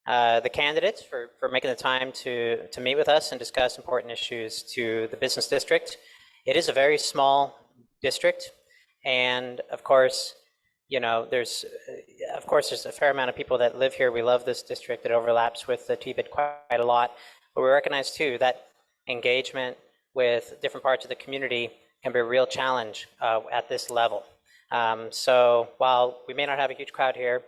the candidates for making the time to meet with us and discuss important issues to the business district. It is a very small district, and of course, there's a fair amount of people that live here. We love this district. It overlaps with the TBID quite a lot, but we recognize too that engagement with different parts of the community can be a real challenge at this level. So while we may not have a huge crowd here,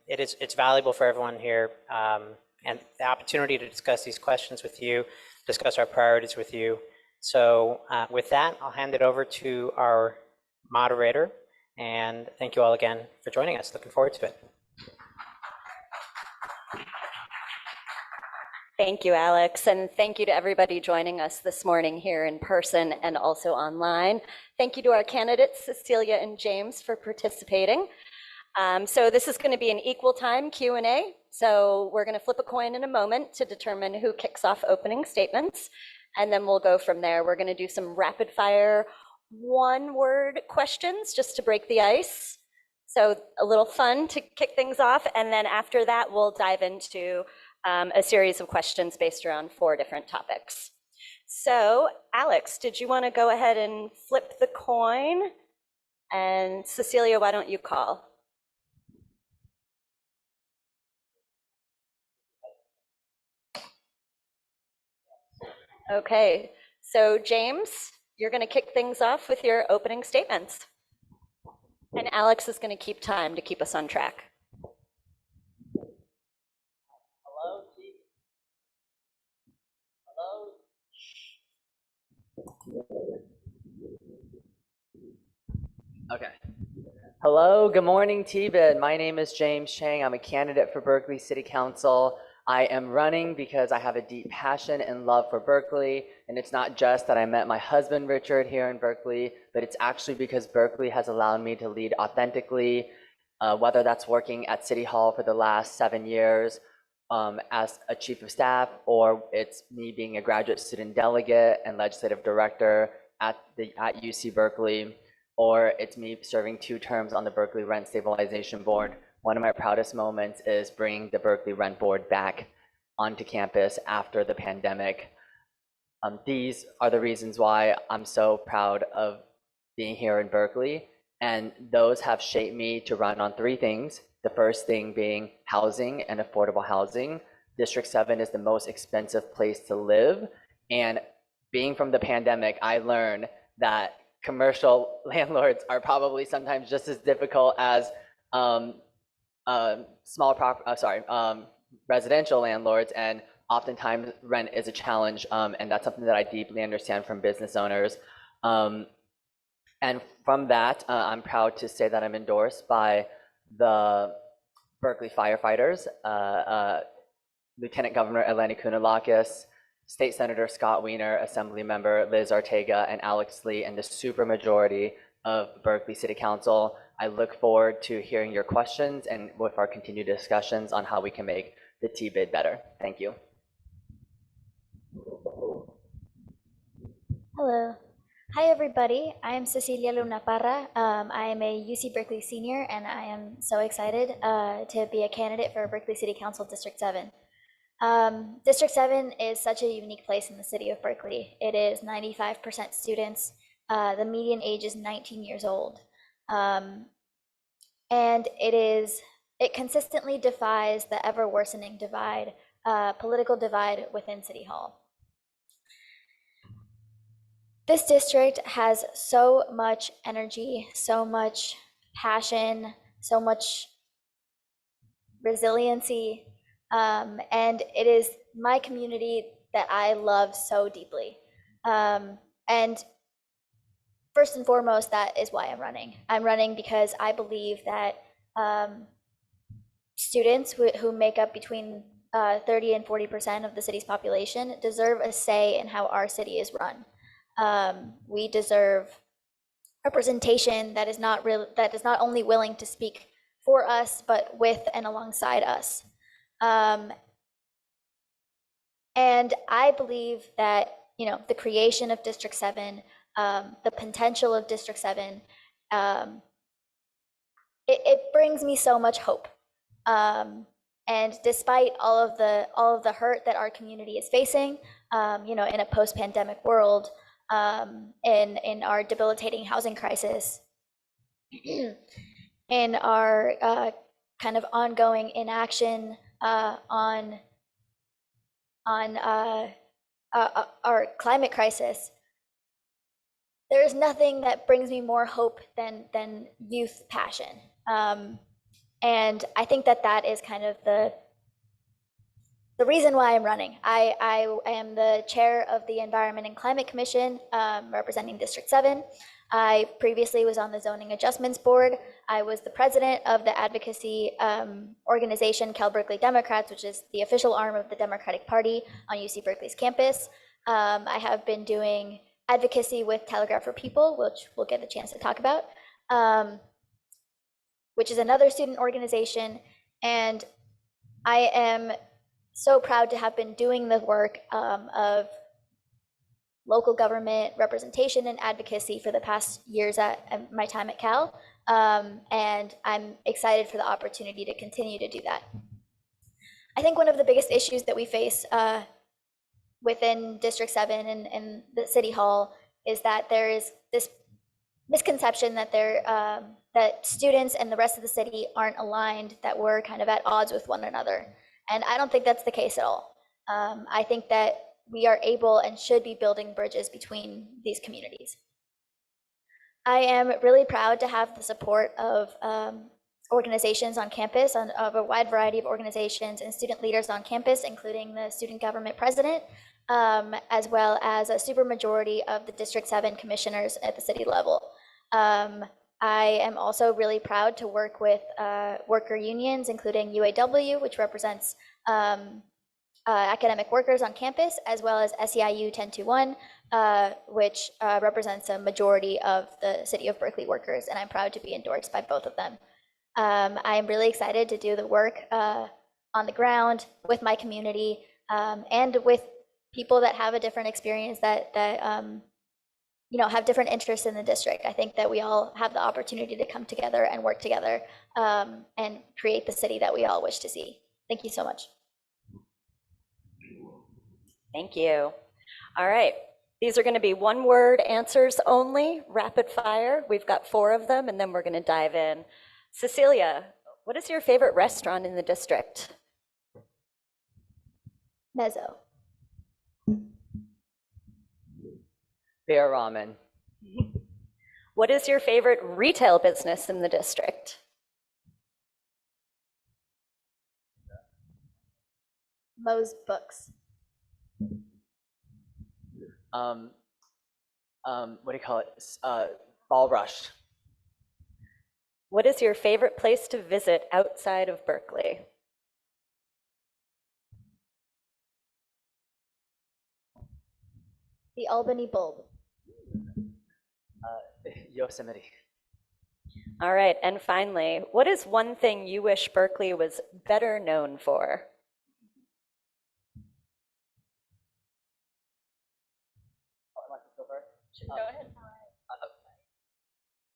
it's valuable for everyone here, and the opportunity to discuss these questions with you, discuss our priorities with you. So with that, I'll hand it over to our moderator, and thank you all again for joining us. Looking forward to it. Thank you, Alex, and thank you to everybody joining us this morning here in person and also online. Thank you to our candidates, Cecillia and James, for participating. So this is going to be an equal time Q&A. So we're going to flip a coin in a moment to determine who kicks off opening statements, and then we'll go from there. We're going to do some rapid fire one-word questions just to break the ice. So a little fun to kick things off, and then after that we'll dive into a series of questions based around 4 different topics. So Alex, did you want to go ahead and flip the coin? And Cecillia, why don't you call? Okay, so James, you're going to kick things off with your opening statements. And Alex is going to keep time to keep us on track. Hello, Chief. Hello. Okay. Hello, good morning, TBID. My name is James Chang. I'm a candidate for Berkeley City Council. I am running because I have a deep passion and love for Berkeley, and it's not just that I met my husband Richard here in Berkeley, but it's actually because Berkeley has allowed me to lead authentically, whether that's working at City Hall for the last 7 years as a chief of staff, or it's me being a graduate student delegate and legislative director at UC Berkeley, or it's me serving 2 terms on the Berkeley Rent Stabilization Board. One of my proudest moments is bringing the Berkeley Rent Board back onto campus after the pandemic. These are the reasons why I'm so proud of being here in Berkeley, and those have shaped me to run on 3 things. The first thing being housing and affordable housing. District 7 is the most expensive place to live, and being from the pandemic, I learned that commercial landlords are probably sometimes just as difficult as residential landlords, and oftentimes rent is a challenge, and that's something that I deeply understand from business owners. And from that, I'm proud to say that I'm endorsed by the Berkeley firefighters, Lieutenant Governor Eleni Kounalakis, State Senator Scott Wiener, Assembly Member Liz Ortega, and Alex Lee, and the supermajority of Berkeley City Council. I look forward to hearing your questions and with our continued discussions on how we can make the TBID better. Thank you. Hello. Hi, everybody. I am Cecillia Lunaparra. I am a UC Berkeley senior, and I am so excited to be a candidate for Berkeley City Council District 7. District 7 is such a unique place in the city of Berkeley. It is 95% students. The median age is 19 years old. And it consistently defies the ever worsening divide, political divide within City Hall. This district has so much energy, so much passion, so much resiliency, and it is my community that I love so deeply. And first and foremost, that is why I'm running. I'm running because I believe that students who make up between 30 and 40% of the city's population deserve a say in how our city is run. We deserve representation that is not only willing to speak for us, but with and alongside us. And I believe that, the creation of District 7, the potential of District 7, it brings me so much hope. And despite all of the hurt that our community is facing, in a post-pandemic world, in our debilitating housing crisis, in our kind of ongoing inaction on our climate crisis, there is nothing that brings me more hope than youth passion. And I think that is kind of the reason why I'm running. I am the chair of the Environment and Climate Commission, representing District 7. I previously was on the Zoning Adjustments Board. I was the president of the advocacy organization, Cal Berkeley Democrats, which is the official arm of the Democratic Party on UC Berkeley's campus. I have been doing advocacy with Telegraph for People, which we'll get a chance to talk about, which is another student organization. And I am so proud to have been doing the work of local government representation and advocacy for the past years at my time at Cal. And I'm excited for the opportunity to continue to do that. I think one of the biggest issues that we face within District 7 and the City Hall is that there is this misconception that that students and the rest of the city aren't aligned, that we're kind of at odds with one another. And I don't think that's the case at all. I think that we are able and should be building bridges between these communities. I am really proud to have the support of organizations on campus, of a wide variety of organizations and student leaders on campus, including the student government president, as well as a supermajority of the District 7 commissioners at the city level. I am also really proud to work with worker unions, including UAW, which represents academic workers on campus, as well as SEIU 1021, which represents a majority of the City of Berkeley workers, and I'm proud to be endorsed by both of them. I am really excited to do the work on the ground with my community and with people that have a different experience, that have different interests in the district. I think that we all have the opportunity to come together and work together and create the city that we all wish to see. Thank you so much. Thank you. All right. These are going to be one-word answers only, rapid fire. We've got 4 of them, and then we're going to dive in. Cecillia, what is your favorite restaurant in the district? Mezzo. Bear ramen. What is your favorite retail business in the district? Moe's Books. What do you call it? Ball Rush. What is your favorite place to visit outside of Berkeley? The Albany Bulb. Yosemite. All right, and finally, what is one thing you wish Berkeley was better known for? Go ahead.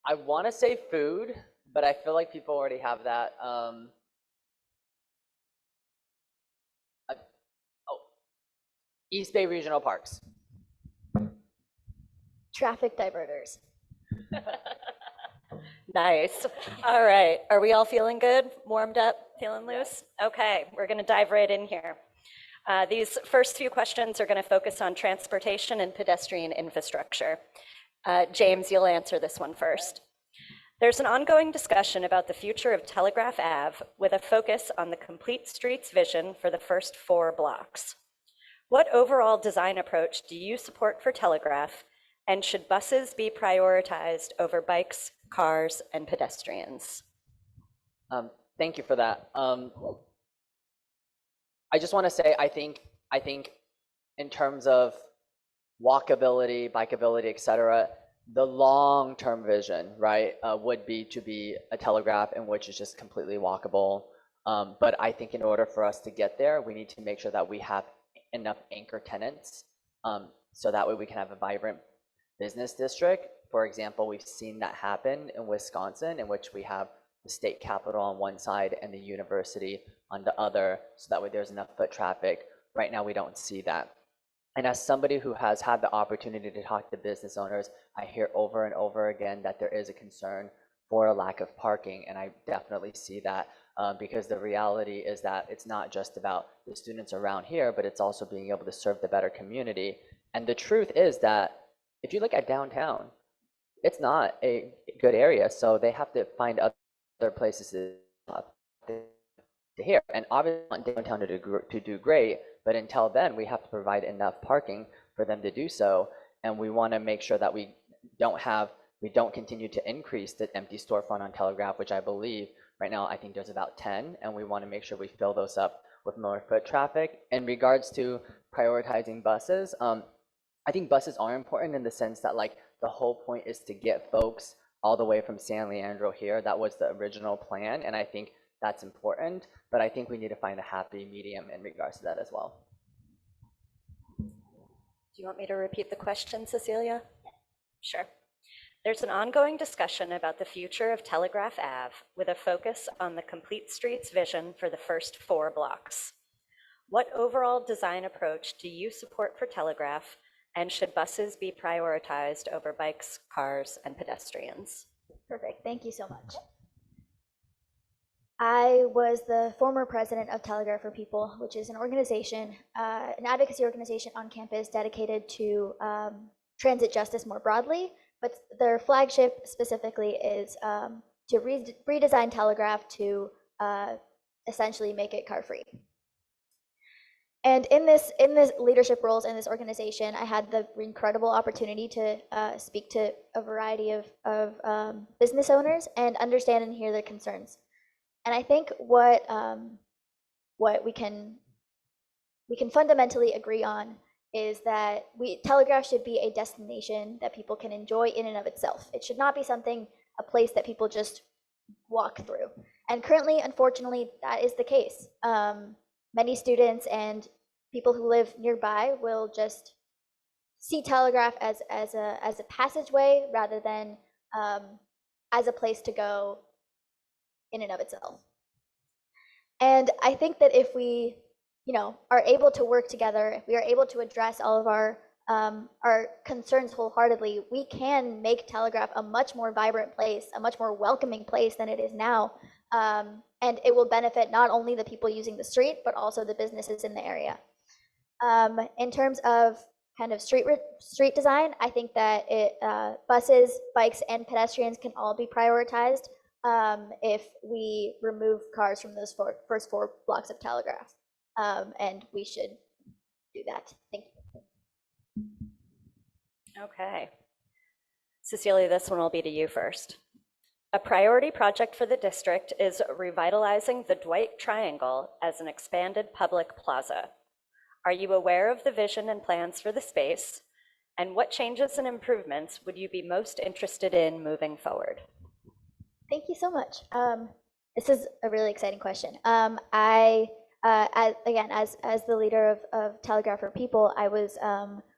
I want to say food, but I feel like people already have that. East Bay Regional Parks. Traffic diverters. Nice. All right. Are we all feeling good? Warmed up? Feeling loose? Okay, we're going to dive right in here. These first few questions are going to focus on transportation and pedestrian infrastructure. James, you'll answer this one first. There's an ongoing discussion about the future of Telegraph Ave with a focus on the complete streets vision for the first 4 blocks. What overall design approach do you support for Telegraph, and should buses be prioritized over bikes, cars, and pedestrians? Thank you for that. I just want to say, I think in terms of walkability, bikeability, et cetera, the long-term vision, right, would be to be a Telegraph in which is just completely walkable. But I think in order for us to get there, we need to make sure that we have enough anchor tenants, so that way we can have a vibrant business district. For example, we've seen that happen in Wisconsin, in which we have the state capitol on one side and the university on the other, so that way there's enough foot traffic. Right now, we don't see that. And as somebody who has had the opportunity to talk to business owners, I hear over and over again that there is a concern for a lack of parking, and I definitely see that because the reality is that it's not just about the students around here, but it's also being able to serve the better community. And the truth is that if you look at downtown, it's not a good area, so they have to find other places to here. And obviously, we want downtown to do great, but until then, we have to provide enough parking for them to do so. And we want to make sure that we don't continue to increase the empty storefront on Telegraph, which I believe right now I think there's about 10, and we want to make sure we fill those up with more foot traffic. In regards to prioritizing buses, I think buses are important in the sense that like the whole point is to get folks all the way from San Leandro here. That was the original plan, and I think that's important, but I think we need to find a happy medium in regards to that as well. Do you want me to repeat the question, Cecilia? Sure. There's an ongoing discussion about the future of Telegraph Ave with a focus on the Complete Streets vision for the first 4 blocks. What overall design approach do you support for Telegraph, and should buses be prioritized over bikes, cars, and pedestrians? Perfect. Thank you so much. I was the former president of Telegraph for People, which is an organization, an advocacy organization on campus dedicated to transit justice more broadly, but their flagship specifically is to redesign Telegraph to essentially make it car-free. And in this leadership roles in this organization, I had the incredible opportunity to speak to a variety of business owners and understand and hear their concerns. And I think what we can fundamentally agree on is that Telegraph should be a destination that people can enjoy in and of itself. It should not be a place that people just walk through. And currently, unfortunately, that is the case. Many students and people who live nearby will just see Telegraph as a passageway rather than as a place to go in and of itself. And I think that if we, are able to work together, if we are able to address all of our concerns wholeheartedly, we can make Telegraph a much more vibrant place, a much more welcoming place than it is now. And it will benefit not only the people using the street, but also the businesses in the area. In terms of kind of street design, I think that buses, bikes, and pedestrians can all be prioritized if we remove cars from those first 4 blocks of Telegraph. And we should do that. Thank you. Okay. Cecilia, this one will be to you first. A priority project for the district is revitalizing the Dwight Triangle as an expanded public plaza. Are you aware of the vision and plans for the space? And what changes and improvements would you be most interested in moving forward? Thank you so much. This is a really exciting question. As the leader of Telegraph for People, I was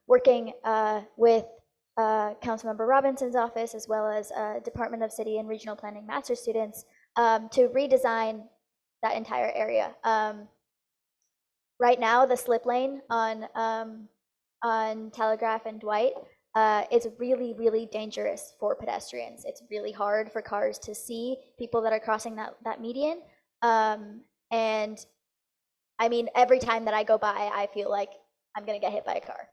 working with Councilmember Robinson's office, as well as Department of City and Regional Planning master students, to redesign that entire area. Right now, the slip lane on Telegraph and Dwight is really, really dangerous for pedestrians. It's really hard for cars to see people that are crossing that median. And I mean, every time that I go by, I feel like I'm gonna get hit by a car.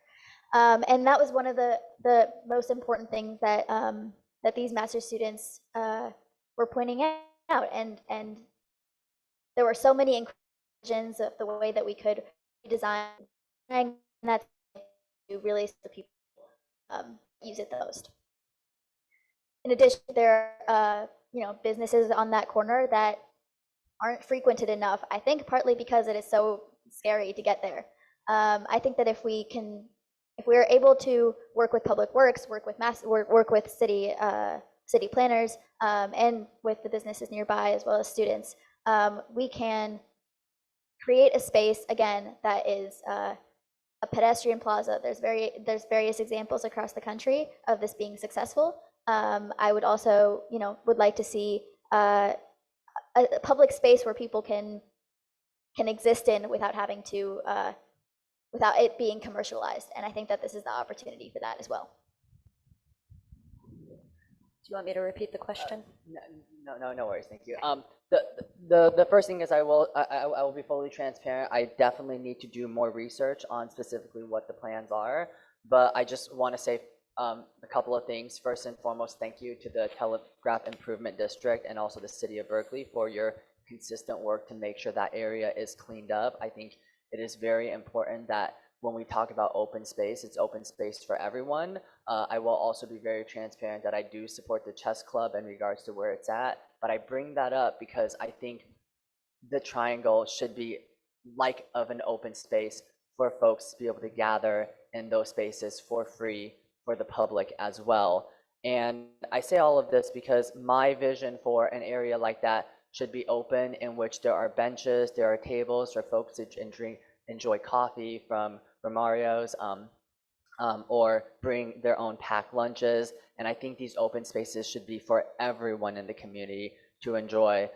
And that was one of the most important things that that these master students were pointing out. And there were so many inclusions of the way that we could design, and that's really the people use it the most. In addition, there are businesses on that corner that aren't frequented enough. I think partly because it is so scary to get there. I think that if we're able to work with Public Works, work with city planners, and with the businesses nearby as well as students, we can create a space again that is a pedestrian plaza. There's various examples across the country of this being successful. I would also would like to see a public space where people can exist in without having to without it being commercialized. And I think that this is the opportunity for that as well. Do you want me to repeat the question? No worries. Thank you. The first thing is I will be fully transparent. I definitely need to do more research on specifically what the plans are, but I just want to say a couple of things. First and foremost, thank you to the Telegraph Improvement District and also the City of Berkeley for your consistent work to make sure that area is cleaned up. I think it is very important that when we talk about open space, it's open space for everyone. I will also be very transparent that I do support the chess club in regards to where it's at, but I bring that up because I think the triangle should be like of an open space for folks to be able to gather in those spaces for free for the public as well. And I say all of this because my vision for an area like that should be open, in which there are benches, there are tables for folks to enjoy coffee from Mario's, or bring their own packed lunches. And I think these open spaces should be for everyone in the community to enjoy.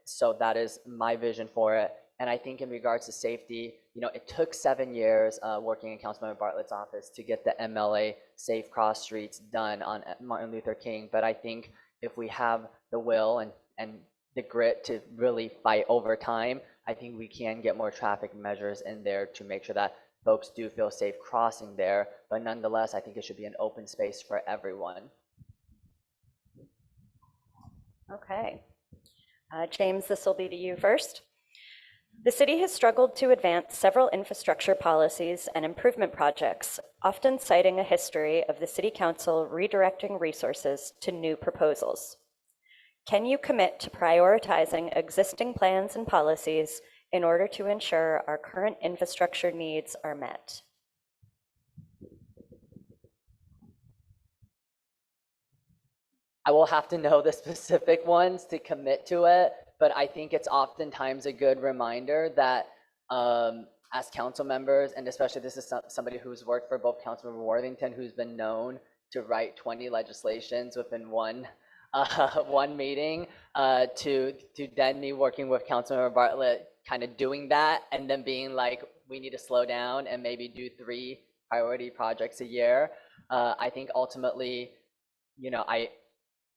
So that is my vision for it. And I think in regards to safety, it took 7 years working in Councilmember Bartlett's office to get the MLA Safe Cross Streets done on Martin Luther King. But I think if we have the will and the grit to really fight over time, I think we can get more traffic measures in there to make sure that folks do feel safe crossing there. But nonetheless, I think it should be an open space for everyone. Okay. James, this will be to you first. The city has struggled to advance several infrastructure policies and improvement projects, often citing a history of the City Council redirecting resources to new proposals. Can you commit to prioritizing existing plans and policies in order to ensure our current infrastructure needs are met? I will have to know the specific ones to commit to it, but I think it's oftentimes a good reminder that as council members, and especially this is somebody who's worked for both Councilmember Worthington, who's been known to write 20 legislations within one meeting, to then me working with Councilmember Bartlett, kind of doing that, and then being like, we need to slow down and maybe do 3 priority projects a year. I think ultimately,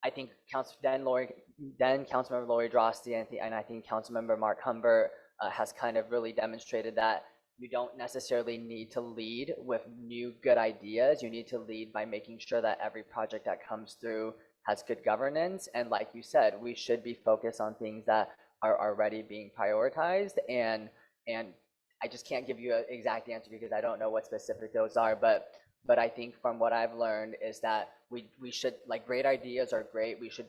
I think Councilmember Lori Drosty and I think Councilmember Mark Humbert has kind of really demonstrated that you don't necessarily need to lead with new good ideas. You need to lead by making sure that every project that comes through has good governance. And like you said, we should be focused on things that are already being prioritized. And I just can't give you an exact answer because I don't know what specific those are, but I think from what I've learned is that we should, like, great ideas are great. We should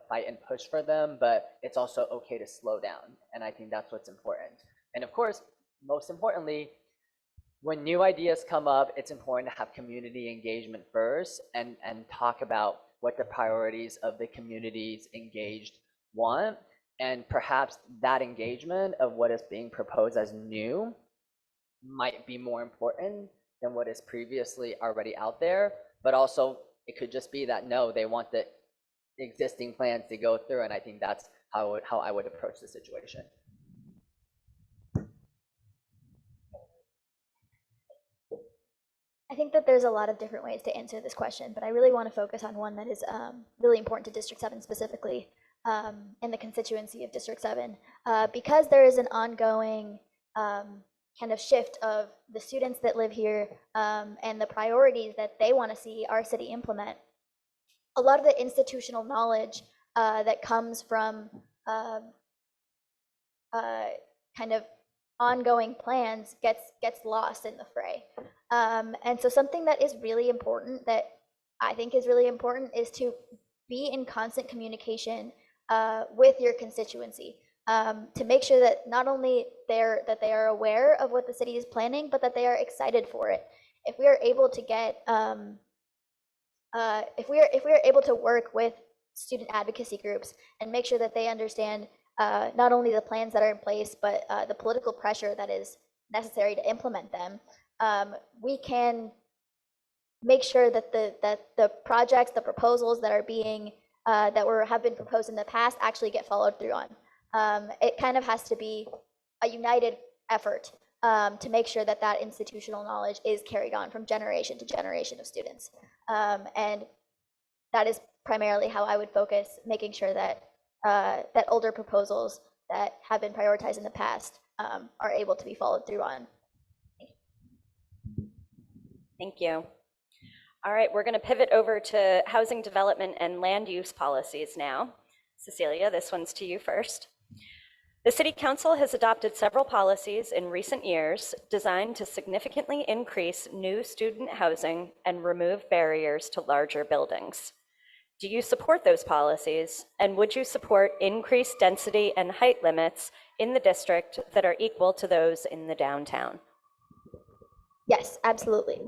fight and push for them, but it's also okay to slow down. And I think that's what's important. And of course, most importantly, when new ideas come up, it's important to have community engagement first and talk about what the priorities of the communities engaged want. And perhaps that engagement of what is being proposed as new might be more important than what is previously already out there. But also, it could just be that, no, they want the existing plans to go through. And I think that's how I would approach the situation. I think that there's a lot of different ways to answer this question, but I really want to focus on one that is really important to District 7 specifically, in the constituency of District 7, because there is an ongoing kind of shift of the students that live here and the priorities that they want to see our city implement. A lot of the institutional knowledge that comes from kind of ongoing plans gets lost in the fray. And so something that is really important, that I think is really important, is to be in constant communication with your constituency, to make sure that not only they are aware of what the city is planning, but that they are excited for it. If we are able to get, if we are able to work with student advocacy groups and make sure that they understand not only the plans that are in place, but the political pressure that is necessary to implement them, we can make sure that the projects, the proposals that are being have been proposed in the past actually get followed through on. It kind of has to be a united effort to make sure that that institutional knowledge is carried on from generation to generation of students. And that is primarily how I would focus, making sure that that older proposals that have been prioritized in the past are able to be followed through on. Thank you. All right, we're going to pivot over to housing development and land use policies now. Cecillia, this one's to you first. The City Council has adopted several policies in recent years designed to significantly increase new student housing and remove barriers to larger buildings. Do you support those policies, and would you support increased density and height limits in the district that are equal to those in the downtown? Yes, absolutely.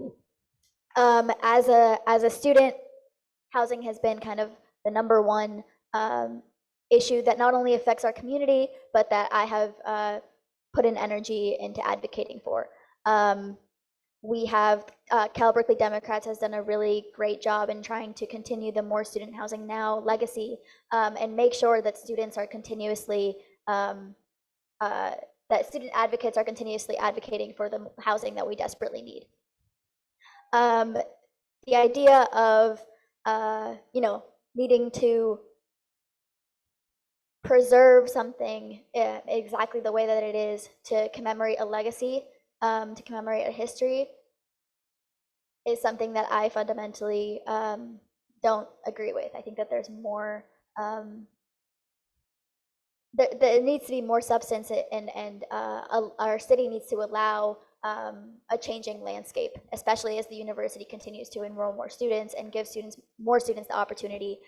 As a student, housing has been kind of the number one issue that not only affects our community, but that I have put in energy into advocating for. We have, Cal Berkeley Democrats has done a really great job in trying to continue the More Student Housing Now legacy and make sure that students are continuously, that student advocates are continuously advocating for the housing that we desperately need. The idea of, needing to preserve something exactly the way that it is to commemorate a legacy, to commemorate a history, is something that I fundamentally don't agree with. I think that there's more, there needs to be more substance, and our city needs to allow a changing landscape, especially as the university continues to enroll more students and give more students the opportunity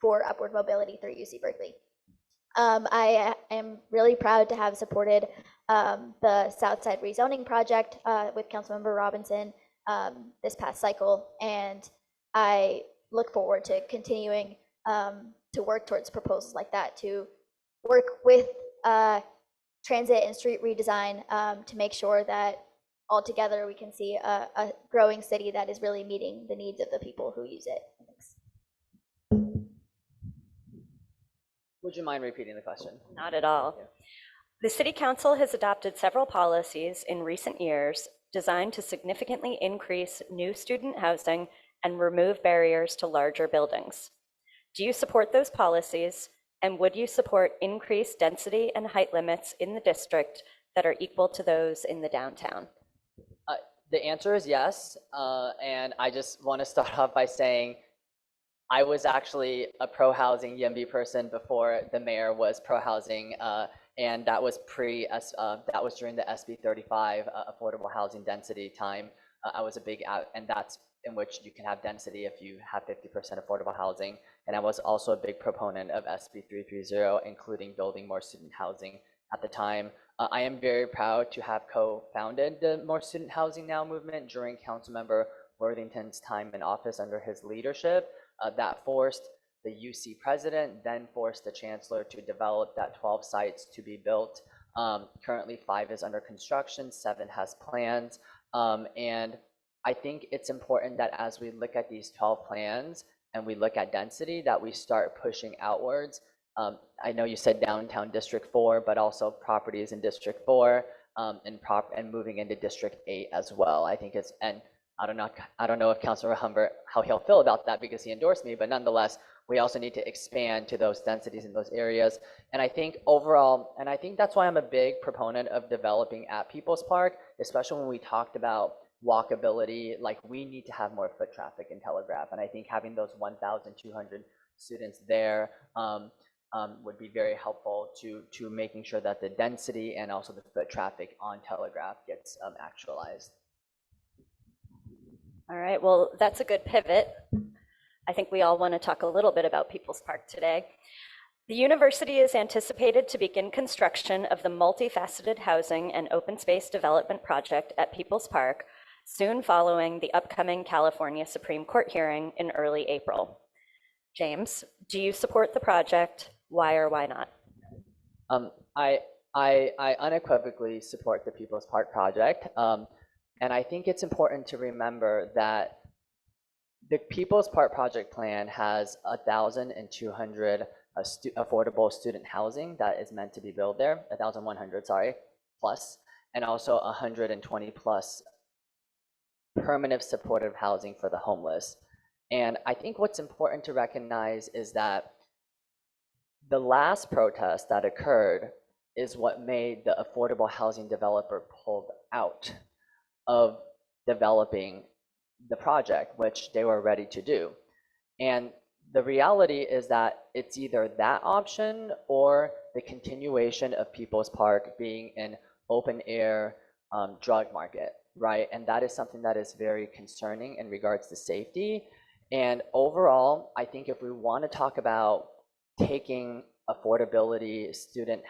for upward mobility through UC Berkeley. I am really proud to have supported the Southside rezoning project with Councilmember Robinson this past cycle, and I look forward to continuing to work towards proposals like that, to work with transit and street redesign to make sure that altogether we can see a growing city that is really meeting the needs of the people who use it. Thanks. Would you mind repeating the question? Not at all. Yeah. The City Council has adopted several policies in recent years designed to significantly increase new student housing and remove barriers to larger buildings. Do you support those policies, and would you support increased density and height limits in the district that are equal to those in the downtown? The answer is yes, and I just want to start off by saying I was actually a pro-housing YIMBY person before the mayor was pro-housing, and that was that was during the SB 35 affordable housing density time. I was a big and that's in which you can have density if you have 50% affordable housing. And I was also a big proponent of SB 330, including building more student housing at the time. I am very proud to have co-founded the More Student Housing Now movement during Councilmember Worthington's time in office under his leadership. That forced the UC president, then forced the chancellor to develop that 12 sites to be built. Currently 5 is under construction, 7 has plans. And I think it's important that as we look at these 12 plans and we look at density, that we start pushing outwards. I know you said downtown District 4, but also properties in District 4 and moving into District 8 as well. I think it's, and I don't know if Councilor Humbert, how he'll feel about that because he endorsed me, but nonetheless, we also need to expand to those densities in those areas. And I think overall, and I think that's why I'm a big proponent of developing at People's Park, especially when we talked about walkability. Like, we need to have more foot traffic in Telegraph, and I think having those 1,200 students there would be very helpful to making sure that the density and also the foot traffic on Telegraph gets actualized. All right, well, that's a good pivot. I think we all want to talk a little bit about People's Park today. The university is anticipated to begin construction of the multifaceted housing and open space development project at People's Park soon following the upcoming California Supreme Court hearing in early April. James, do you support the project? Why or why not? I unequivocally support the People's Park project. And I think it's important to remember that the People's Park project plan has 1,200 affordable student housing that is meant to be built there, 1,100, sorry, plus, and also 120 plus permanent supportive housing for the homeless. And I think what's important to recognize is that the last protest that occurred is what made the affordable housing developer pulled out of developing the project, which they were ready to do. And the reality is that it's either that option or the continuation of People's Park being an open air drug market, right? And that is something that is very concerning in regards to safety. And overall, I think if we want to talk about taking affordable student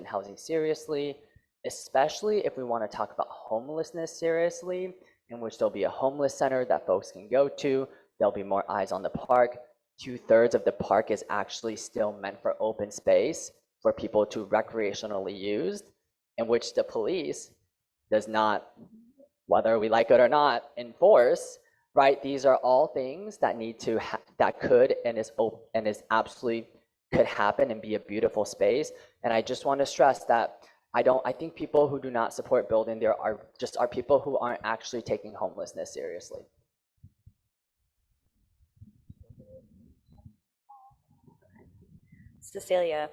housing seriously, especially if we want to talk about homelessness seriously, in which there'll be a homeless center that folks can go to, there'll be more eyes on the park. 2/3 of the park is actually still meant for open space for people to recreationally use, in which the police does not, whether we like it or not, enforce, right? These are all things that need to, that could and is absolutely could happen and be a beautiful space. And I just want to stress that I think people who do not support building there are people who aren't actually taking homelessness seriously. Cecillia,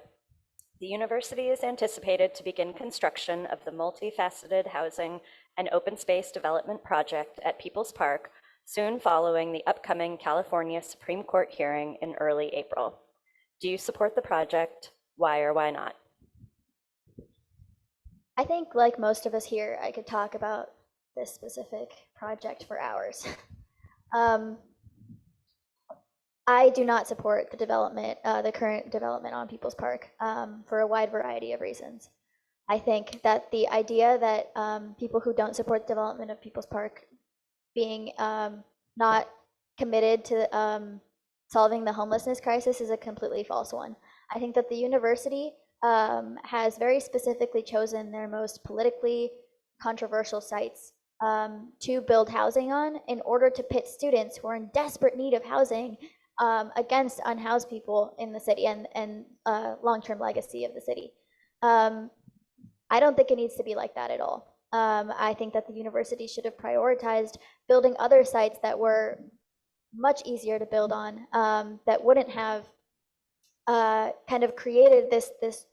the university is anticipated to begin construction of the multifaceted housing and open space development project at People's Park soon following the upcoming California Supreme Court hearing in early April. Do you support the project? Why or why not? I think, like most of us here, I could talk about this specific project for hours. I do not support the development, the current development on People's Park, for a wide variety of reasons. I think that the idea that people who don't support the development of People's Park being not committed to solving the homelessness crisis is a completely false one. I think that the university has very specifically chosen their most politically controversial sites to build housing on in order to pit students who are in desperate need of housing against unhoused people in the city and long-term legacy of the city. I don't think it needs to be like that at all. I think that the university should have prioritized building other sites that were much easier to build on, that wouldn't have kind of created this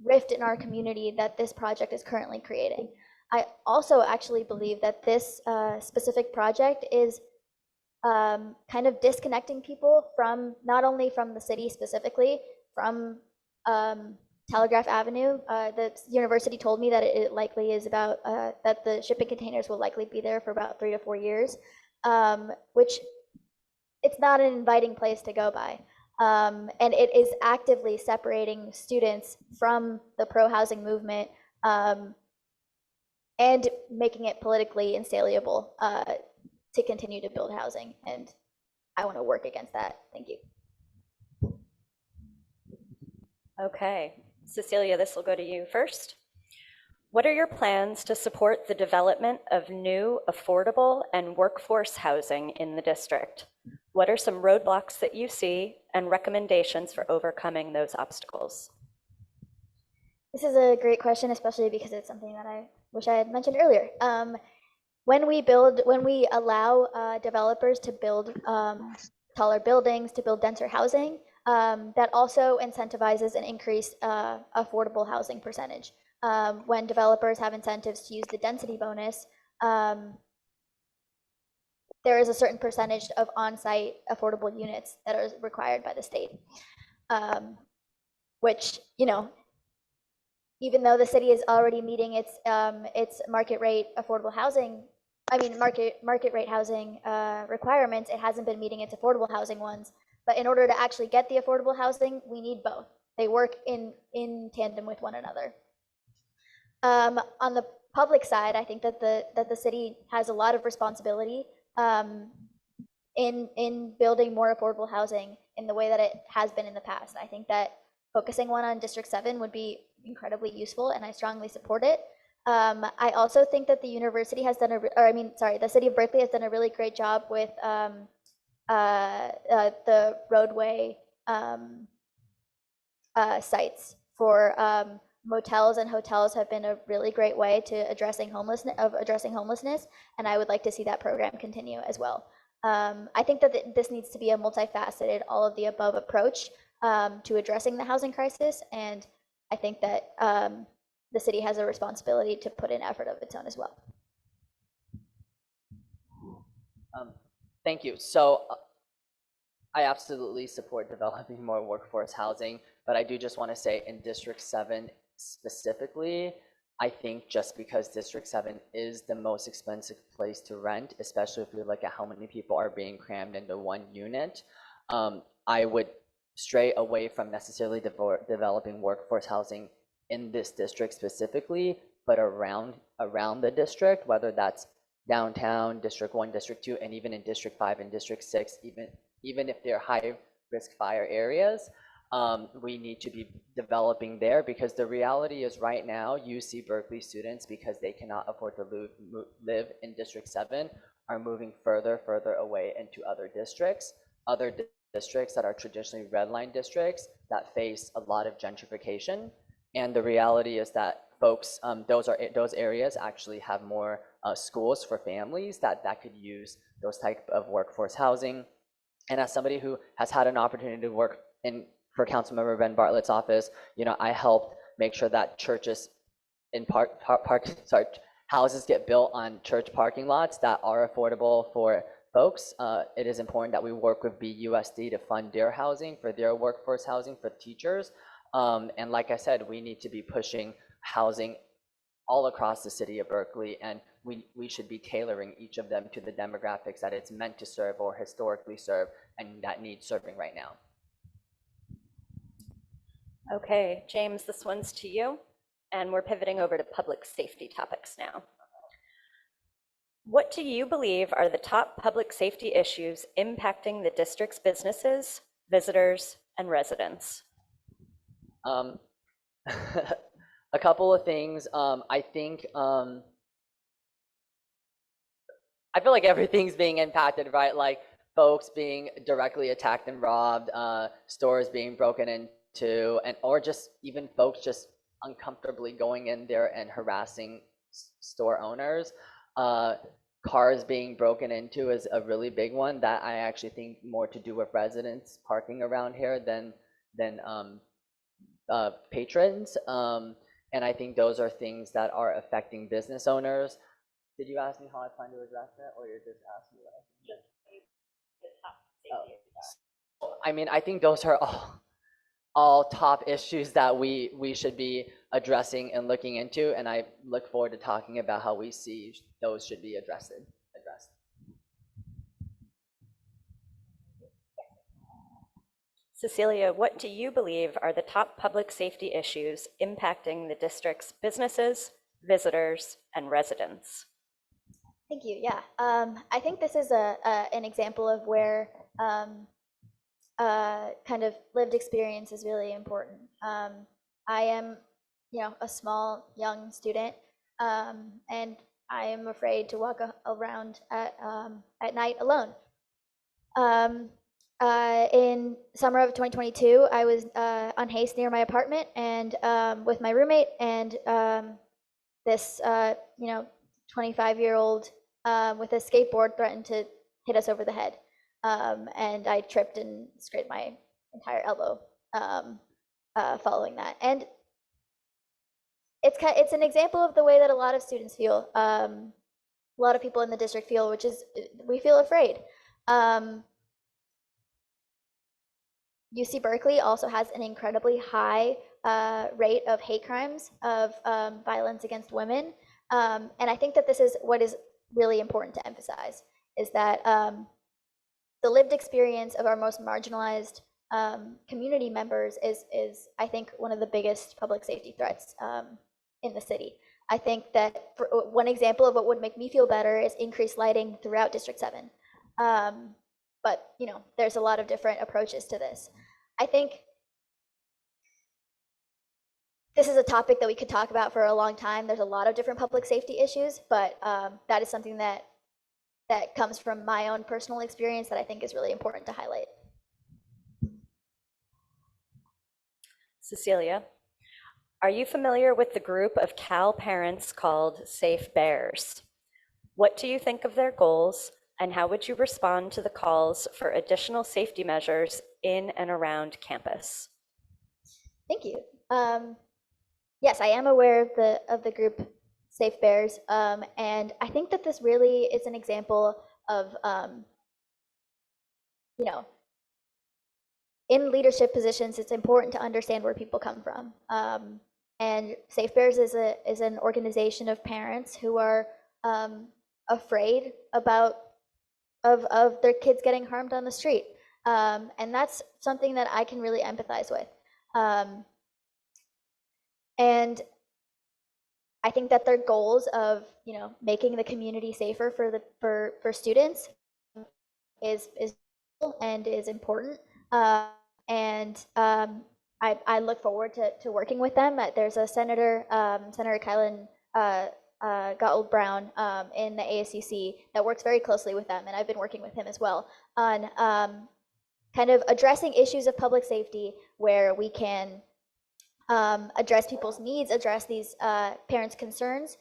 rift in our community that this project is currently creating. I also actually believe that this specific project is kind of disconnecting people from, not only from the city specifically, from Telegraph Avenue. The university told me that it likely is about, that the shipping containers will likely be there for about 3 to 4 years, which it's not an inviting place to go by. And it is actively separating students from the pro-housing movement and making it politically insaleable to continue to build housing. And I want to work against that. Thank you. Okay, Cecillia, this will go to you first. What are your plans to support the development of new, affordable, and workforce housing in the district? What are some roadblocks that you see and recommendations for overcoming those obstacles? This is a great question, especially because it's something that I wish I had mentioned earlier. When we allow developers to build taller buildings, to build denser housing, that also incentivizes an increased affordable housing percentage. When developers have incentives to use the density bonus, there is a certain percentage of on-site affordable units that are required by the state, which, you know, even though the city is already meeting its market rate affordable housing, market rate housing requirements, it hasn't been meeting its affordable housing ones. But in order to actually get the affordable housing, we need both. They work in tandem with one another. On the public side, I think that the city has a lot of responsibility in building more affordable housing in the way that it has been in the past. I think that focusing on District 7 would be incredibly useful, and I strongly support it. I also think that the university has done the city of Berkeley has done a really great job with the roadway sites for motels and hotels have been a really great way to addressing homelessness, and I would like to see that program continue as well. I think that this needs to be a multifaceted, all of the above approach to addressing the housing crisis, and I think that the city has a responsibility to put in effort of its own as well. Thank you. So I absolutely support developing more workforce housing, but I do just want to say in District 7 specifically, I think just because District 7 is the most expensive place to rent, especially if we look at how many people are being crammed into one unit, I would stray away from necessarily developing workforce housing in this district specifically, but around the district, whether that's downtown, District 1, District 2, and even in District 5 and District 6, even if they're high risk fire areas, we need to be developing there, because the reality is right now UC Berkeley students, because they cannot afford to live in District 7, are moving further away into other districts that are traditionally red line districts that face a lot of gentrification. And the reality is that folks, those areas actually have more schools for families that could use those type of workforce housing. And as somebody who has had an opportunity to work for Councilmember Ben Bartlett's office, I helped make sure that churches in houses get built on church parking lots that are affordable for folks. It is important that we work with BUSD to fund their housing, for their workforce housing for teachers. And like I said, we need to be pushing housing all across the city of Berkeley, and we should be tailoring each of them to the demographics that it's meant to serve or historically serve and that need serving right now. Okay, James, this one's to you, and we're pivoting over to public safety topics now. What do you believe are the top public safety issues impacting the district's businesses, visitors, and residents? A couple of things. I think I feel like everything's being impacted, right? Like folks being directly attacked and robbed, stores being broken into, or just even folks just uncomfortably going in there and harassing store owners. Cars being broken into is a really big one that I actually think more to do with residents parking around here than patrons. And I think those are things that are affecting business owners. Did you ask me how I plan to address that, or you're just asking what I think? I mean, I think those are all top issues that we should be addressing and looking into, and I look forward to talking about how we see those should be addressed. Cecillia, what do you believe are the top public safety issues impacting the district's businesses, visitors, and residents? Thank you. Yeah, I think this is an example of where kind of lived experience is really important. I am, a small young student, and I am afraid to walk around at night alone. In summer of 2022, I was on Hayes near my apartment and with my roommate, and this 25-year-old with a skateboard threatened to hit us over the head, and I tripped and scraped my entire elbow following that. And it's an example of the way that a lot of students feel, a lot of people in the district feel, which is we feel afraid. UC Berkeley also has an incredibly high rate of hate crimes, of violence against women. And I think that this is what is really important to emphasize, is that the lived experience of our most marginalized community members is, I think, one of the biggest public safety threats in the city. I think that one example of what would make me feel better is increased lighting throughout District 7. But, there's a lot of different approaches to this. I think this is a topic that we could talk about for a long time. There's a lot of different public safety issues, but that is something that comes from my own personal experience that I think is really important to highlight. Cecilia, are you familiar with the group of Cal parents called Safe Bears? What do you think of their goals, and how would you respond to the calls for additional safety measures in and around campus? Thank you. Yes, I am aware of the group Safe Bears, and I think that this really is an example of, you know, in leadership positions, it's important to understand where people come from. And Safe Bears is an organization of parents who are afraid of their kids getting harmed on the street, and that's something that I can really empathize with. And I think that their goals of making the community safer for students is and is important. I look forward to working with them. There's a Senator Kylan Gottlieb Brown in the ASUC that works very closely with them, and I've been working with him as well on kind of addressing issues of public safety where we can address people's needs, address these parents' concerns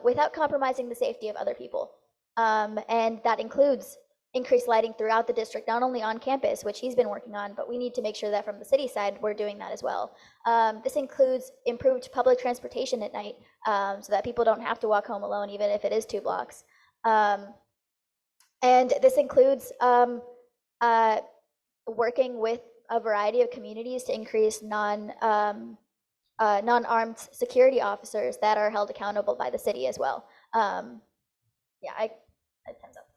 without compromising the safety of other people. And that includes increased lighting throughout the district, not only on campus, which he's been working on, but we need to make sure that from the city side, we're doing that as well. This includes improved public transportation at night so that people don't have to walk home alone, even if it is 2 blocks. And this includes working with a variety of communities to increase non-armed security officers that are held accountable by the city as well. Yeah, I time's up.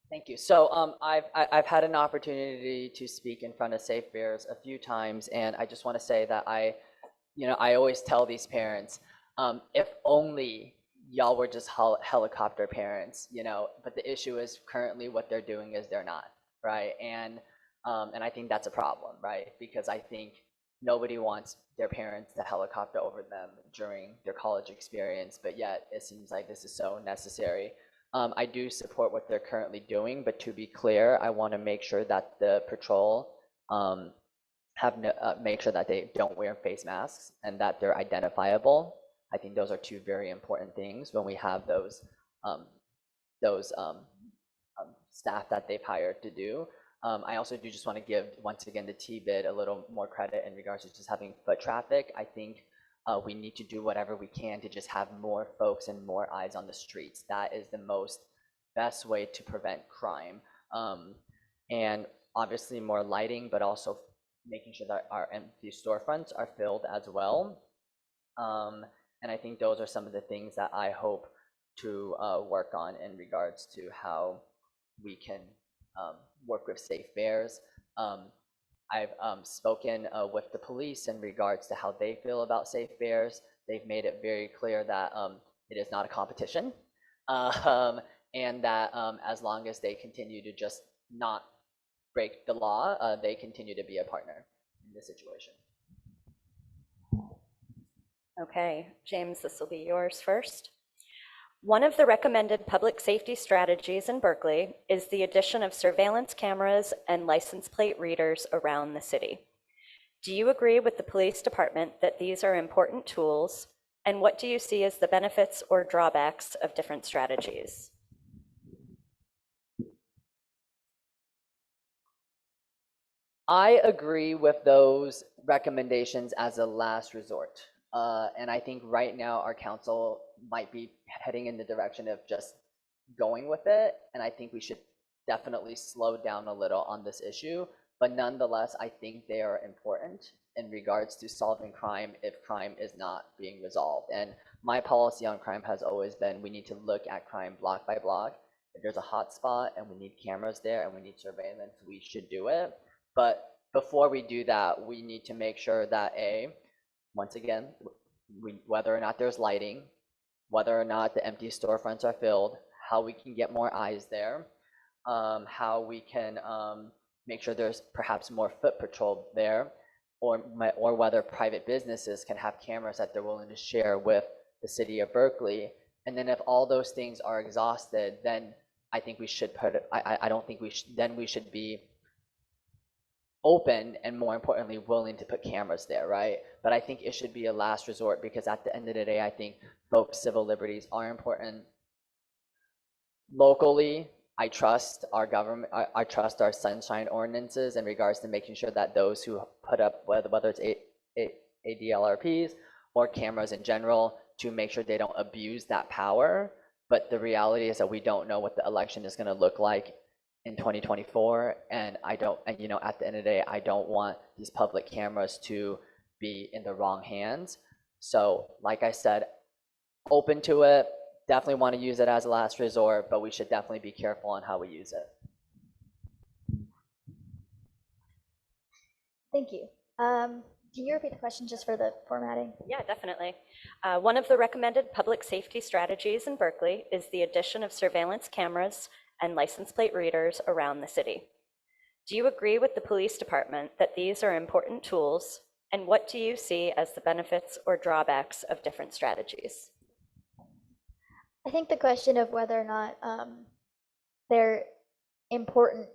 Thank you. So I've had an opportunity to speak in front of Safe Bears a few times, and I just want to say that I always tell these parents, if only y'all were just helicopter parents, but the issue is currently what they're doing is they're not, right? And I think that's a problem, right? Because I think nobody wants their parents to helicopter over them during their college experience, but yet it seems like this is so necessary. I do support what they're currently doing, but to be clear, I want to make sure that the patrol make sure that they don't wear face masks and that they're identifiable. I think those are 2 very important things when we have those staff that they've hired to do. I also do just want to give, once again, the T-bid a little more credit in regards to just having foot traffic. I think we need to do whatever we can to just have more folks and more eyes on the streets. That is the best way to prevent crime. And obviously more lighting, but also making sure that our empty storefronts are filled as well. And I think those are some of the things that I hope to work on in regards to how we can work with Safe Bears. I've spoken with the police in regards to how they feel about Safe Bears. They've made it very clear that it is not a competition, and that as long as they continue to just not break the law, they continue to be a partner in this situation. Okay, James, this will be yours first. One of the recommended public safety strategies in Berkeley is the addition of surveillance cameras and license plate readers around the city. Do you agree with the police department that these are important tools, and what do you see as the benefits or drawbacks of different strategies? I agree with those recommendations as a last resort. And I think right now our council might be heading in the direction of just going with it. And I think we should definitely slow down a little on this issue. But nonetheless, I think they are important in regards to solving crime if crime is not being resolved. And my policy on crime has always been we need to look at crime block by block. If there's a hot spot and we need cameras there and we need surveillance, we should do it. But before we do that, we need to make sure that once again, whether or not there's lighting, whether or not the empty storefronts are filled, how we can get more eyes there, how we can make sure there's perhaps more foot patrol there, or whether private businesses can have cameras that they're willing to share with the city of Berkeley. And then if all those things are exhausted, then I think we should put it, I don't think we should be open and, more importantly, willing to put cameras there, right? But I think it should be a last resort, because at the end of the day, I think folks' civil liberties are important. Locally, I trust our government, I trust our sunshine ordinances in regards to making sure that those who put up, whether it's ADLRPs or cameras in general, to make sure they don't abuse that power. But the reality is that we don't know what the election is going to look like in 2024, and at the end of the day, I don't want these public cameras to be in the wrong hands. So like I said, open to it, definitely want to use it as a last resort, but we should definitely be careful on how we use it. Thank you. Can you repeat the question just for the formatting? Yeah, definitely. One of the recommended public safety strategies in Berkeley is the addition of surveillance cameras and license plate readers around the city. Do you agree with the police department that these are important tools, and what do you see as the benefits or drawbacks of different strategies? I think the question of whether or not they're important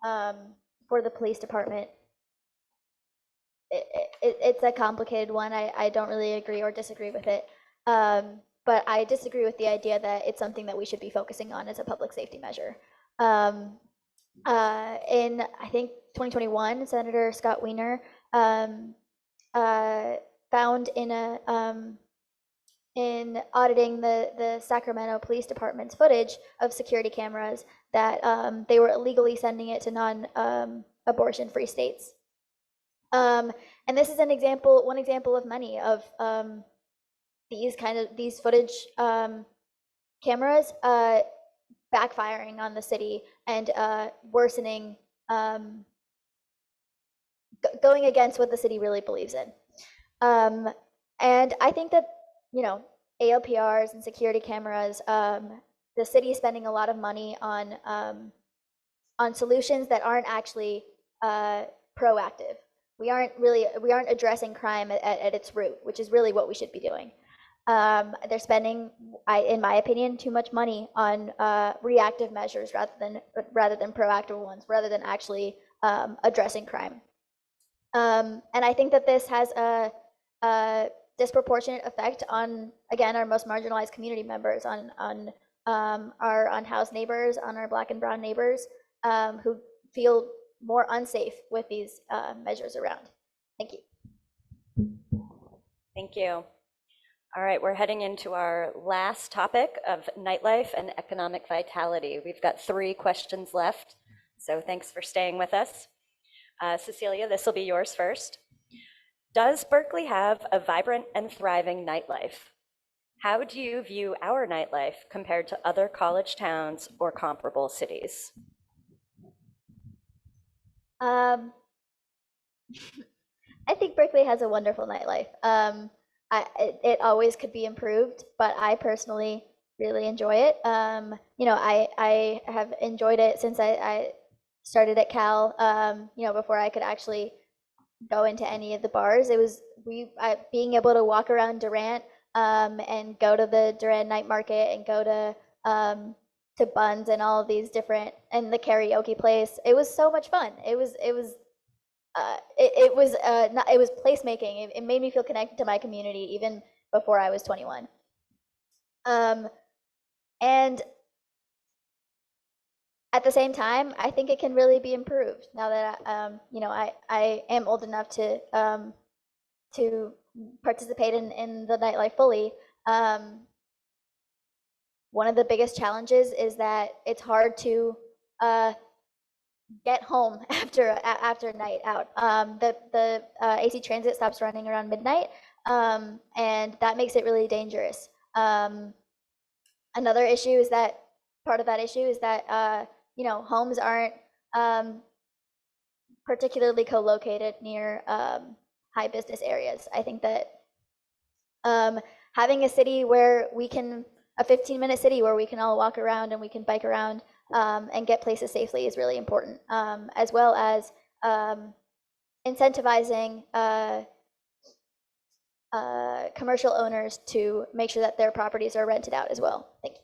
for the police department, it's a complicated one. I don't really agree or disagree with it. But I disagree with the idea that it's something that we should be focusing on as a public safety measure. In, I think, 2021, Senator Scott Wiener found in auditing the Sacramento Police Department's footage of security cameras that they were illegally sending it to non-abortion free states. And this is one example of many of these footage cameras backfiring on the city and worsening, going against what the city really believes in. And I think that, ALPRs and security cameras, the city is spending a lot of money on solutions that aren't actually proactive. We aren't addressing crime at its root, which is really what we should be doing. They're spending, in my opinion, too much money on reactive measures rather than proactive ones, rather than actually addressing crime. And I think that this has a disproportionate effect on, again, our most marginalized community members, on our unhoused neighbors, on our Black and brown neighbors, who feel more unsafe with these measures around. Thank you. Thank you. All right, we're heading into our last topic of nightlife and economic vitality. We've got 3 questions left, so thanks for staying with us. Cecillia, this will be yours first. Does Berkeley have a vibrant and thriving nightlife? How do you view our nightlife compared to other college towns or comparable cities? I think Berkeley has a wonderful nightlife. It always could be improved, but I personally really enjoy it. I have enjoyed it since I started at Cal. Before I could actually go into any of the bars. It was being able to walk around Durant and go to the Durant night market and go to Buns and all of these different, and the karaoke place. It was so much fun. It was placemaking. It made me feel connected to my community even before I was 21. And at the same time, I think it can really be improved now that I am old enough to participate in the nightlife fully. One of the biggest challenges is that it's hard to get home after a night out. The AC Transit stops running around midnight, and that makes it really dangerous. Another issue is that homes aren't particularly co-located near high business areas. I think that having a 15-minute city where we can all walk around and we can bike around and get places safely is really important, as well as incentivizing commercial owners to make sure that their properties are rented out as well. Thank you.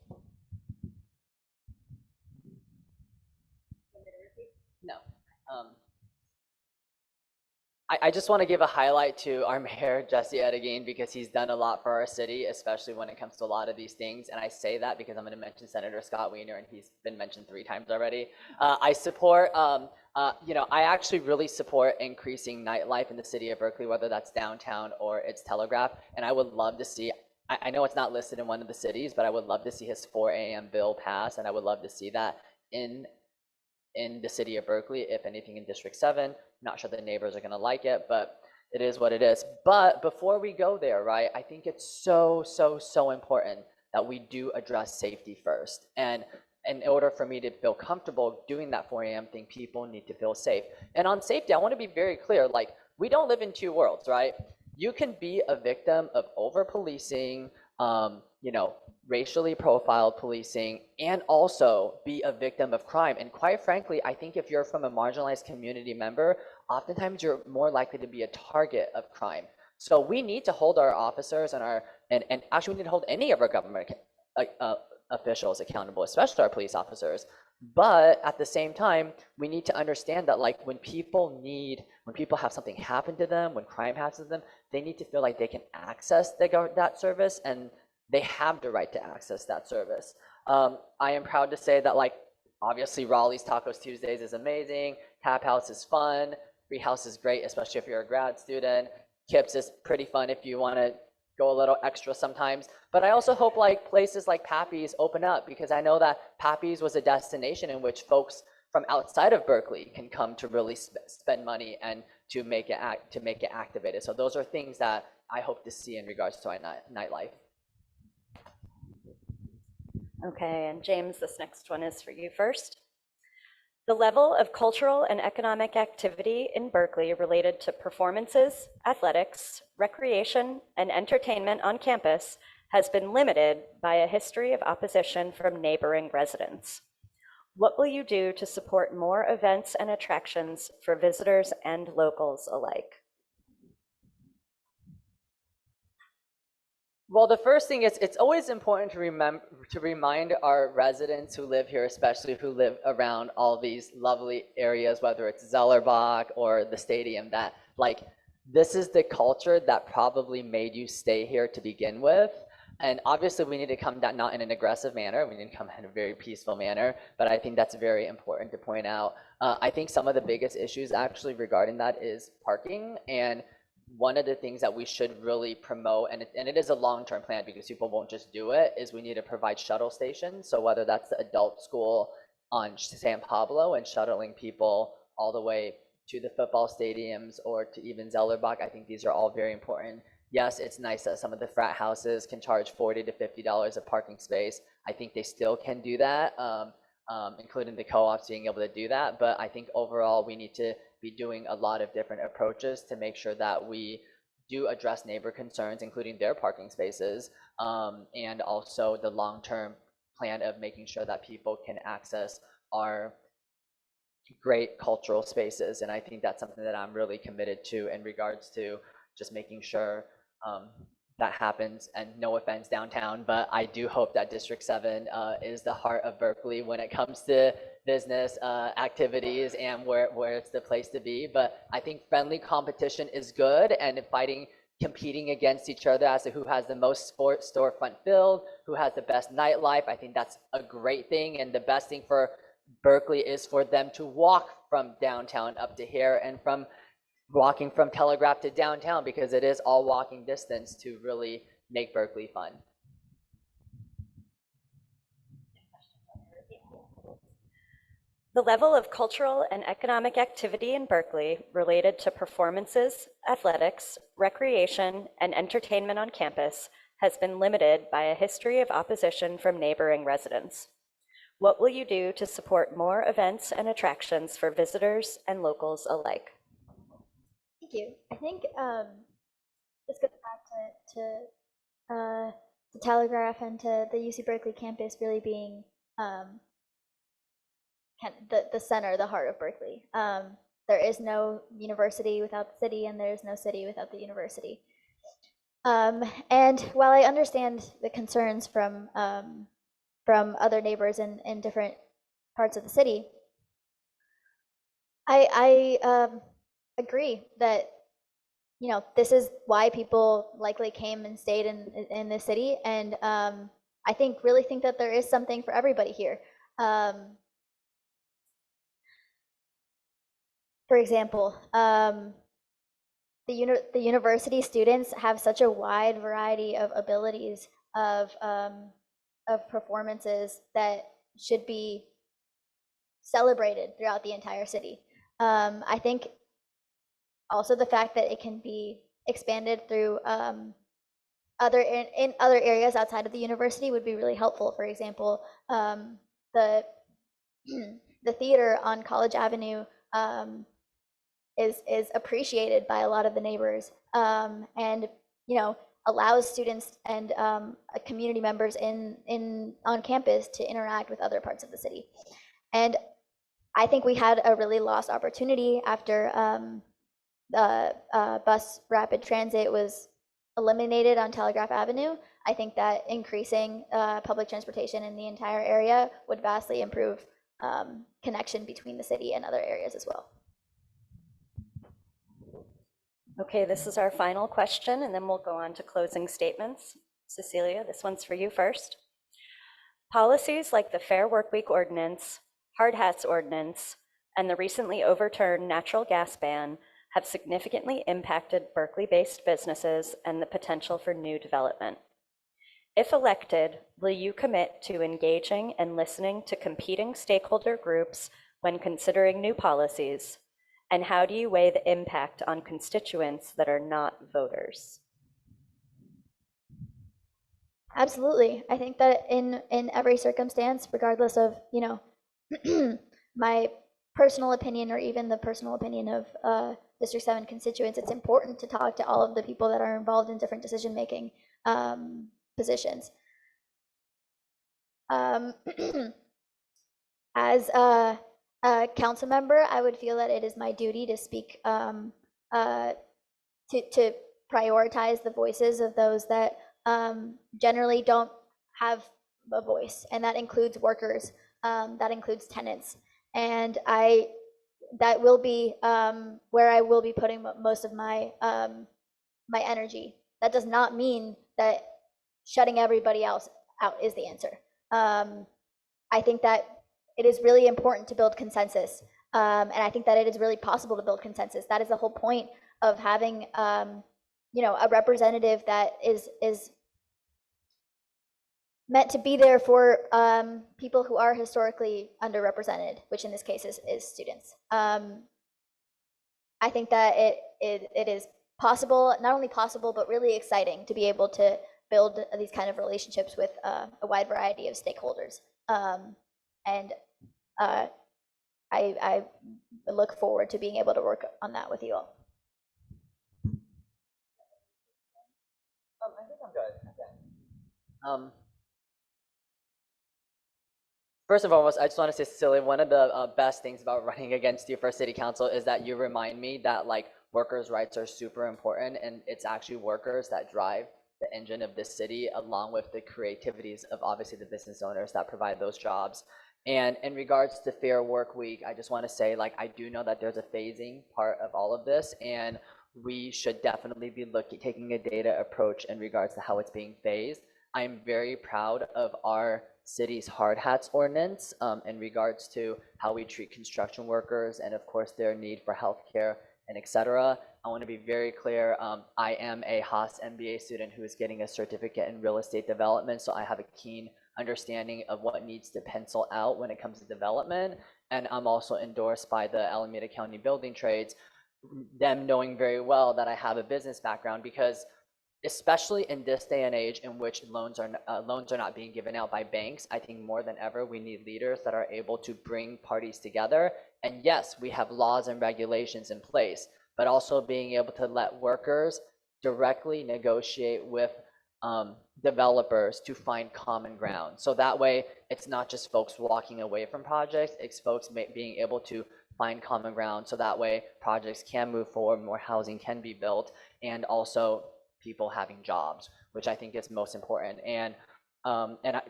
I just want to give a highlight to our mayor, Jesse Edegine, because he's done a lot for our city, especially when it comes to a lot of these things. And I say that because I'm going to mention Senator Scott Wiener, and he's been mentioned 3 times already. I support, I actually really support increasing nightlife in the city of Berkeley, whether that's downtown or it's Telegraph. And I would love to see, I know it's not listed in one of the cities, but I would love to see his 4 a.m. bill pass, and I would love to see that in the city of Berkeley, if anything in District 7. Not sure the neighbors are gonna like it, but it is what it is. But before we go there, right, I think it's so important that we do address safety first. And in order for me to feel comfortable doing that 4 a.m. thing, people need to feel safe. And on safety, I wanna be very clear, like, we don't live in 2 worlds, right? You can be a victim of over-policing, racially profiled policing, and also be a victim of crime. And quite frankly, I think if you're from a marginalized community member, oftentimes you're more likely to be a target of crime. So we need to hold our officers and actually we need to hold any of our government officials accountable, especially our police officers. But at the same time, we need to understand that, like, when people have something happen to them, when crime happens to them, they need to feel like they can access that service, and they have the right to access that service. I am proud to say that, like, obviously Raleigh's Tacos Tuesdays is amazing. Tap House is fun. Free House is great, especially if you're a grad student. Kips is pretty fun if you want to go a little extra sometimes. But I also hope, like, places like Pappy's open up, because I know that Pappy's was a destination in which folks from outside of Berkeley can come to really spend money and to make it activated. So those are things that I hope to see in regards to our nightlife. Okay, and James, this next one is for you first. The level of cultural and economic activity in Berkeley related to performances, athletics, recreation, and entertainment on campus has been limited by a history of opposition from neighboring residents. What will you do to support more events and attractions for visitors and locals alike? Well, the first thing is, it's always important to remind our residents who live here, especially who live around all these lovely areas, whether it's Zellerbach or the stadium, that, like, this is the culture that probably made you stay here to begin with. And obviously we need to come down, not in an aggressive manner, we need to come in a very peaceful manner, but I think that's very important to point out. I think some of the biggest issues actually regarding that is parking. And one of the things that we should really promote, and it is a long-term plan because people won't just do it, is we need to provide shuttle stations. So whether that's the adult school on San Pablo and shuttling people all the way to the football stadiums or to even Zellerbach, I think these are all very important. Yes, it's nice that some of the frat houses can charge $40 to $50 a parking space. I think they still can do that, including the co-ops being able to do that. But I think overall we need to be doing a lot of different approaches to make sure that we do address neighbor concerns, including their parking spaces, and also the long-term plan of making sure that people can access our great cultural spaces. And I think that's something that I'm really committed to in regards to just making sure that happens. And no offense, downtown, but I do hope that District 7 is the heart of Berkeley when it comes to business activities and where it's the place to be. But I think friendly competition is good, and competing against each other as to who has the most sports storefront filled, who has the best nightlife, I think that's a great thing. And the best thing for Berkeley is for them to walk from downtown up to here, and from walking from Telegraph to downtown, because it is all walking distance to really make Berkeley fun. The level of cultural and economic activity in Berkeley related to performances, athletics, recreation, and entertainment on campus has been limited by a history of opposition from neighboring residents. What will you do to support more events and attractions for visitors and locals alike? Thank you. I think this goes back to the Telegraph and to the UC Berkeley campus really being the center, the heart of Berkeley. There is no university without the city, and there is no city without the university. And while I understand the concerns from other neighbors in different parts of the city, I agree that you know, this is why people likely came and stayed in the city. And I really think that there is something for everybody here. For example, the university students have such a wide variety of abilities of performances that should be celebrated throughout the entire city. I think also the fact that it can be expanded through in other areas outside of the university would be really helpful. For example, the the theater on College Avenue is appreciated by a lot of the neighbors, and you know, allows students and community members on campus to interact with other parts of the city. And I think we had a really lost opportunity after the bus rapid transit was eliminated on Telegraph Avenue. I think that increasing public transportation in the entire area would vastly improve connection between the city and other areas as well. Okay, this is our final question, and then we'll go on to closing statements. Cecillia, this one's for you first. Policies like the Fair Workweek Ordinance, Hard Hats Ordinance, and the recently overturned natural gas ban have significantly impacted Berkeley-based businesses and the potential for new development. If elected, will you commit to engaging and listening to competing stakeholder groups when considering new policies? And how do you weigh the impact on constituents that are not voters? Absolutely. I think that in every circumstance, regardless of, you know, my personal opinion or even the personal opinion of District 7 constituents, it's important to talk to all of the people that are involved in different decision-making positions. As a council member, I would feel that it is my duty to speak, to prioritize the voices of those that generally don't have a voice, and that includes workers, that includes tenants, and that will be where I will be putting most of my my energy. That does not mean that shutting everybody else out is the answer. I think that it is really important to build consensus, and I think that it is really possible to build consensus. That is the whole point of having, you know, a representative that is meant to be there for people who are historically underrepresented, which in this case is students. I think that it is possible, not only possible, but really exciting to be able to build these kind of relationships with a wide variety of stakeholders. And I look forward to being able to work on that with you all. I think I'm good. First and foremost, I just want to say, Cecillia, one of the best things about running against you for city council is that you remind me that like workers' rights are super important, and it's actually workers that drive the engine of this city, along with the creativities of obviously the business owners that provide those jobs. And in regards to Fair Work Week, I just want to say, like, I do know that there's a phasing part of all of this, and we should definitely be taking a data approach in regards to how it's being phased. I'm very proud of our city's hard hats ordinance in regards to how we treat construction workers and of course their need for healthcare and etc. I want to be very clear, I am a Haas MBA student who is getting a certificate in real estate development, so I have a keen understanding of what needs to pencil out when it comes to development, and I'm also endorsed by the Alameda County Building Trades, them knowing very well that I have a business background, because especially in this day and age in which loans are not being given out by banks, I think more than ever we need leaders that are able to bring parties together. And yes, we have laws and regulations in place, but also being able to let workers directly negotiate with developers to find common ground. So that way, it's not just folks walking away from projects, it's folks being able to find common ground. So that way, projects can move forward, more housing can be built, and also people having jobs, which I think is most important. And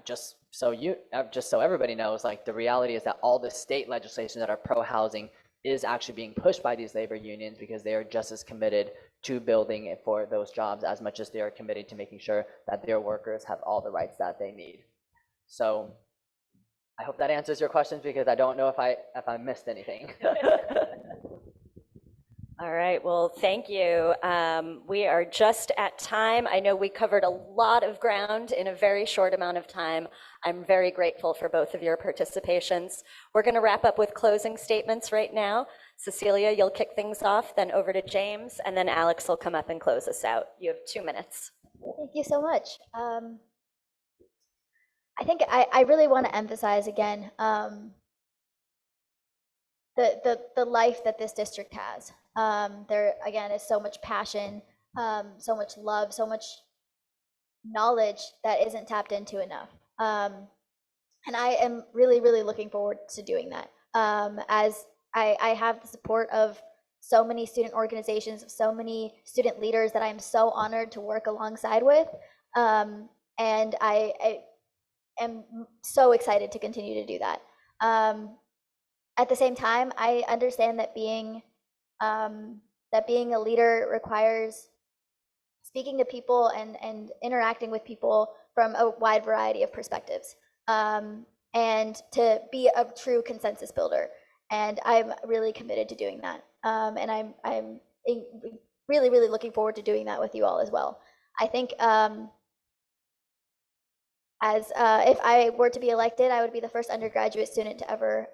just so everybody knows, like the reality is that all the state legislation that are pro-housing is actually being pushed by these labor unions because they are just as committed to building it for those jobs as much as they are committed to making sure that their workers have all the rights that they need. So I hope that answers your questions, because I don't know if I missed anything. All right, well, thank you. We are just at time. I know we covered a lot of ground in a very short amount of time. I'm very grateful for both of your participations. We're going to wrap up with closing statements right now. Cecilia, you'll kick things off, then over to James, and then Alex will come up and close us out. You have 2 minutes. Thank you so much. I think I really want to emphasize again the life that this district has. There again is so much passion, so much love, so much knowledge that isn't tapped into enough. And I am really, really looking forward to doing that. As I have the support of so many student organizations, of so many student leaders that I'm so honored to work alongside with. And I am so excited to continue to do that. At the same time, I understand that being a leader requires speaking to people and interacting with people from a wide variety of perspectives, and to be a true consensus builder. And I'm really committed to doing that. And I'm really, really looking forward to doing that with you all as well. I think if I were to be elected, I would be the first undergraduate student to ever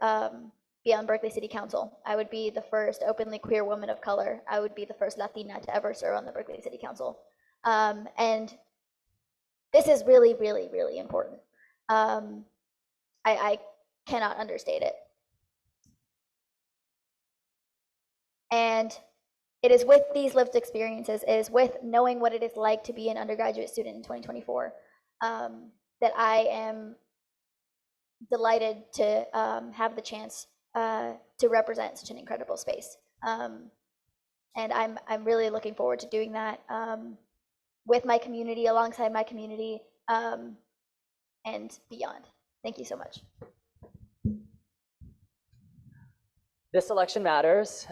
be on Berkeley City Council. I would be the first openly queer woman of color. I would be the first Latina to ever serve on the Berkeley City Council. And this is really, really, really important. I cannot understate it. And it is with these lived experiences, it is with knowing what it is like to be an undergraduate student in 2024, that I am delighted to have the chance to represent such an incredible space. And I'm really looking forward to doing that with my community, alongside my community, and beyond. Thank you so much. This election matters.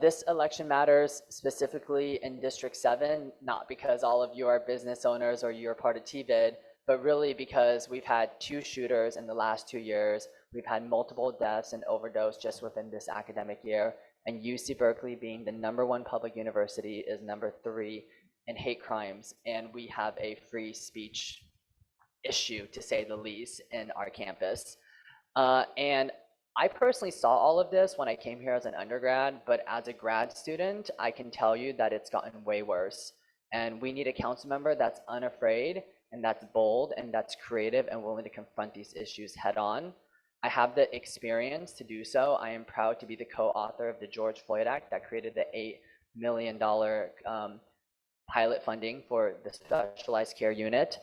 This election matters specifically in District 7, not because all of you are business owners or you're part of TVID, but really because we've had 2 shooters in the last 2 years. We've had multiple deaths and overdose just within this academic year. And UC Berkeley, being the #1 public university, is #3 in hate crimes. And we have a free speech issue, to say the least, in our campus. And I personally saw all of this when I came here as an undergrad, but as a grad student, I can tell you that it's gotten way worse. And we need a council member that's unafraid and that's bold and that's creative and willing to confront these issues head on. I have the experience to do so. I am proud to be the co-author of the George Floyd Act that created the $8 million pilot funding for the specialized care unit,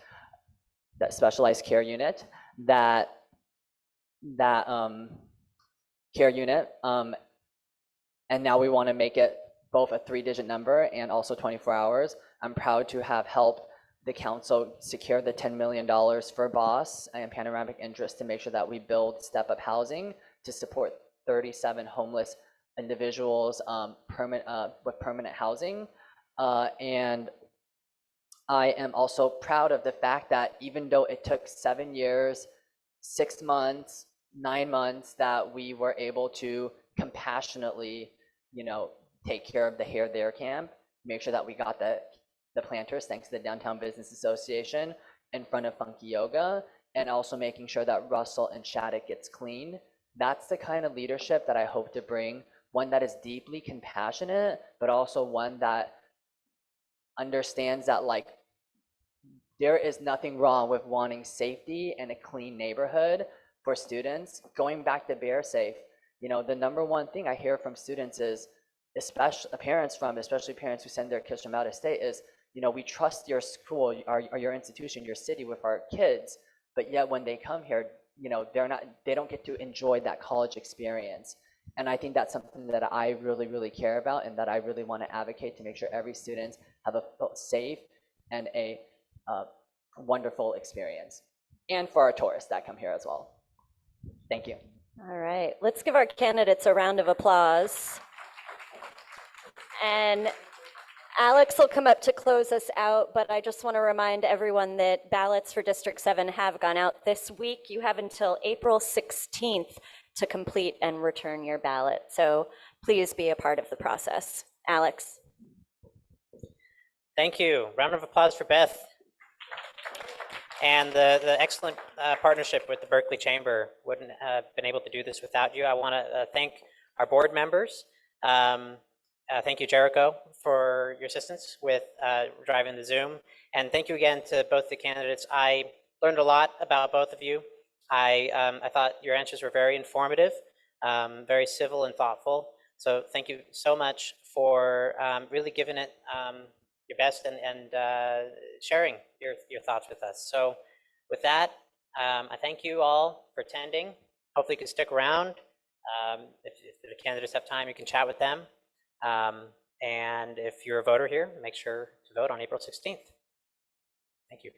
and now we want to make it both a 3-digit number and also 24 hours. I'm proud to have helped the council secure the $10 million for BOSS and Panoramic Interest to make sure that we build step-up housing to support 37 homeless individuals with permanent housing. And I am also proud of the fact that even though it took 7 years, 6 months, 9 months, that we were able to compassionately, take care of the Hair There camp, make sure that we got the planters, thanks to the Downtown Business Association, in front of Funky Yoga, and also making sure that Russell and Shattuck gets cleaned. That's the kind of leadership that I hope to bring, one that is deeply compassionate, but also one that understands that there is nothing wrong with wanting safety and a clean neighborhood for students. Going back to Bear Safe, the #1 thing I hear from students is, especially parents who send their kids from out of state, is, we trust your school or your institution, your city with our kids, but yet when they come here, they don't get to enjoy that college experience. And I think that's something that I really, really care about, and that I really want to advocate to make sure every student have a safe and a wonderful experience, and for our tourists that come here as well. Thank you. All right, let's give our candidates a round of applause. And Alex will come up to close us out, but I just want to remind everyone that ballots for District 7 have gone out this week. You have until April 16th to complete and return your ballot. So please be a part of the process. Alex. Thank you. Round of applause for Beth. And the excellent partnership with the Berkeley Chamber. Wouldn't have been able to do this without you. I want to thank our board members. Thank you, Jericho, for your assistance with driving the Zoom. And thank you again to both the candidates. I learned a lot about both of you. I thought your answers were very informative, very civil and thoughtful. So thank you so much for really giving it your best and sharing your thoughts with us. So with that, I thank you all for attending. Hopefully you can stick around. If the candidates have time, you can chat with them. And if you're a voter here, make sure to vote on April 16th. Thank you.